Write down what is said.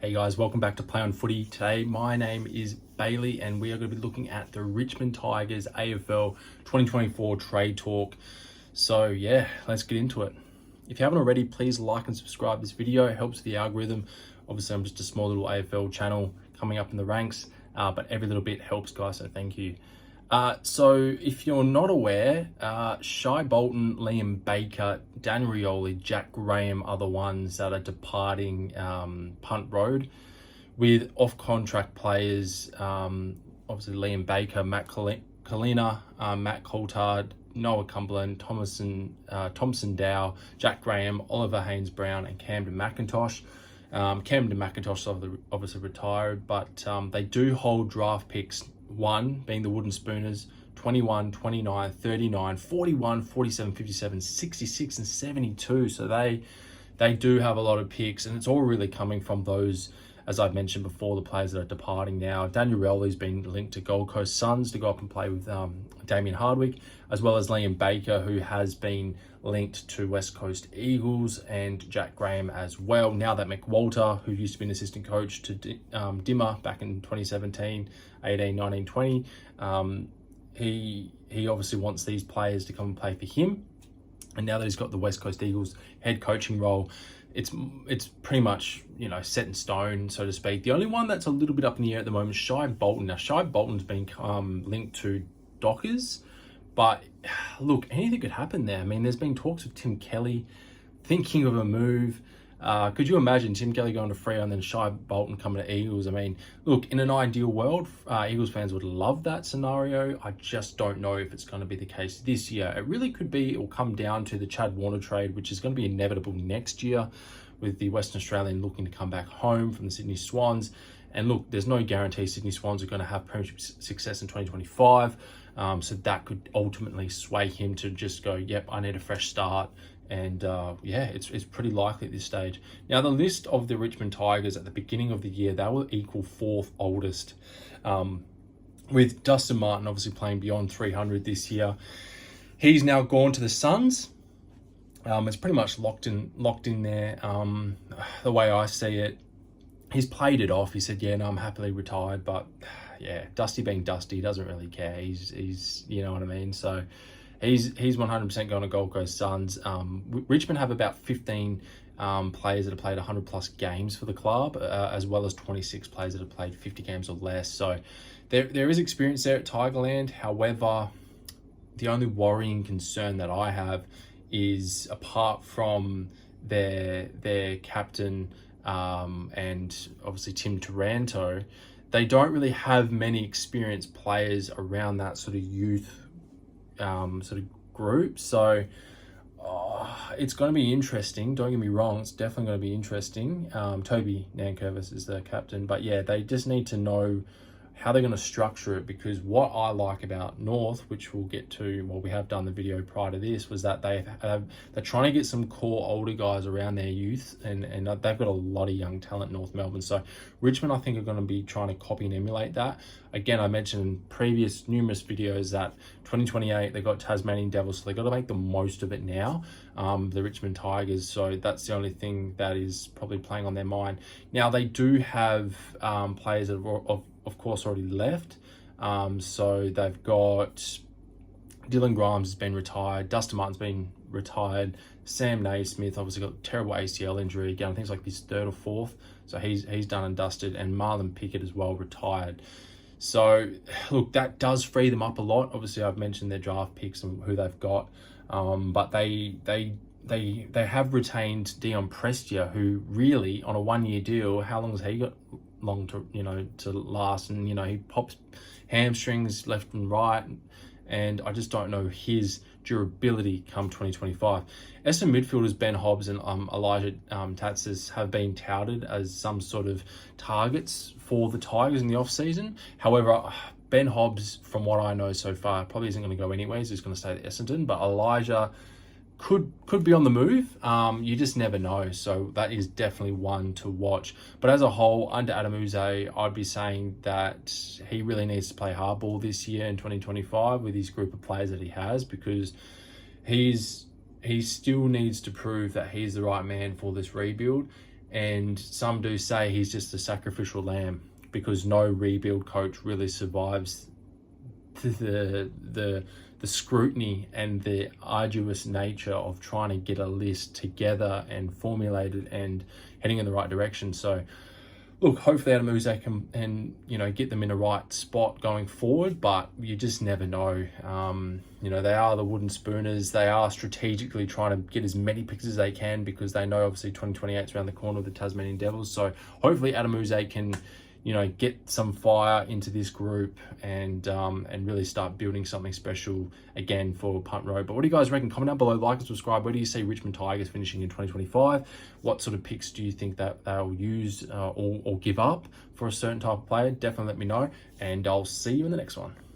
Hey guys, welcome back to Play on Footy. Today, my name is Bailey and we are going to be looking at the Richmond Tigers AFL 2024 trade talk. So yeah, let's get into it. If you haven't already, please like and subscribe this video. It helps with the algorithm. Obviously, I'm just a small little AFL channel coming up in the ranks, but every little bit helps, guys, so thank you. So if you're not aware, Shai Bolton, Liam Baker, Dan Rioli, Jack Graham are the ones that are departing Punt Road, with off-contract players, obviously Liam Baker, Matt Kalina, Matt Coulthard, Noah Cumberland, Thompson Dow, Jack Graham, Oliver Haynes-Brown, and Camden McIntosh. Camden McIntosh obviously retired, but they do hold draft picks, one being the Wooden Spooners, 21, 29, 39, 41, 47, 57, 66, and 72. So they do have a lot of picks, and it's all really coming from those, as I've mentioned before, the players that are departing now. Daniel Rioli's been linked to Gold Coast Suns to go up and play with Damien Hardwick, as well as Liam Baker, who has been linked to West Coast Eagles, and Jack Graham as well. Now that Mick Walter, who used to be an assistant coach to Dimmer back in 2017, 18, 19, 20, he obviously wants these players to come and play for him. And now that he's got the West Coast Eagles head coaching role, it's pretty much, set in stone, so to speak. The only one that's a little bit up in the air at the moment is Shai Bolton. Now, Shai Bolton's been linked to Dockers, but look, anything could happen there. I mean, there's been talks of Tim Kelly thinking of a move. Could you imagine Tim Kelly going to Freo and then Shai Bolton coming to Eagles? I mean, look, in an ideal world, Eagles fans would love that scenario. I just don't know if it's going to be the case this year. It really could be. It will come down to the Chad Warner trade, which is going to be inevitable next year, with the Western Australian looking to come back home from the Sydney Swans. And look, there's no guarantee Sydney Swans are going to have premiership success in 2025. So that could ultimately sway him to just go, yep, I need a fresh start. And yeah, it's pretty likely at this stage. Now, the list of the Richmond Tigers at the beginning of the year, they will equal fourth oldest, with Dustin Martin obviously playing beyond 300 this year. He's now gone to the Suns. It's pretty much locked in there. The way I see it, he's played it off. He said, yeah, no, I'm happily retired. But yeah, Dusty being Dusty, he doesn't really care. He's you know what I mean? So he's 100% going to Gold Coast Suns. Richmond have about 15 players that have played 100 plus games for the club, as well as 26 players that have played 50 games or less. So there is experience there at Tigerland. However, the only worrying concern that I have is, apart from their captain and obviously Tim Taranto, they don't really have many experienced players around that sort of youth sort of group. So it's going to be interesting. Don't get me wrong, it's definitely going to be interesting. Toby Nankervis is the captain, but yeah, they just need to know how they're going to structure it, because what I like about North, which we'll get to, well, we have done the video prior to this, was that they're trying to get some core older guys around their youth, and they've got a lot of young talent in North Melbourne. So Richmond, I think, are going to be trying to copy and emulate that. Again, I mentioned in previous numerous videos that 2028 they got Tasmanian Devils, so they got to make the most of it now, the Richmond Tigers. So that's the only thing that is probably playing on their mind. Now, they do have players that have of course already left. So they've got Dylan Grimes has been retired, Dustin Martin's been retired, Sam Naismith obviously got a terrible ACL injury again. I think it's like his third or fourth, so he's done and dusted, and Marlon Pickett as well retired. So look, that does free them up a lot. Obviously, I've mentioned their draft picks and who they've got, but they have retained Dion Prestia, who really, on a 1-year deal, how long has he got long to last? And he pops hamstrings left and right, and I just don't know his durability come 2025. Essendon midfielders Ben Hobbs and Elijah Tatsis have been touted as some sort of targets for the Tigers in the off-season. However, Ben Hobbs, from what I know so far, probably isn't going to go anywhere. He's going to stay at Essendon, but Elijah could be on the move. You just never know. So that is definitely one to watch. But as a whole, under Adam Uze, I'd be saying that he really needs to play hardball this year in 2025 with his group of players that he has, because he still needs to prove that he's the right man for this rebuild. and some do say he's just a sacrificial lamb because no rebuild coach really survives the scrutiny and the arduous nature of trying to get a list together and formulated and heading in the right direction. So look, hopefully Adam Uze can get them in a right spot going forward, but you just never know. They are the wooden spooners. They are strategically trying to get as many picks as they can because they know obviously 2028 is around the corner with the Tasmanian Devils. So hopefully Adam Uze can get some fire into this group and really start building something special again for Punt Road. But what do you guys reckon? Comment down below, like and subscribe. Where do you see Richmond Tigers finishing in 2025? What sort of picks do you think that they'll use or give up for a certain type of player? Definitely let me know, and I'll see you in the next one.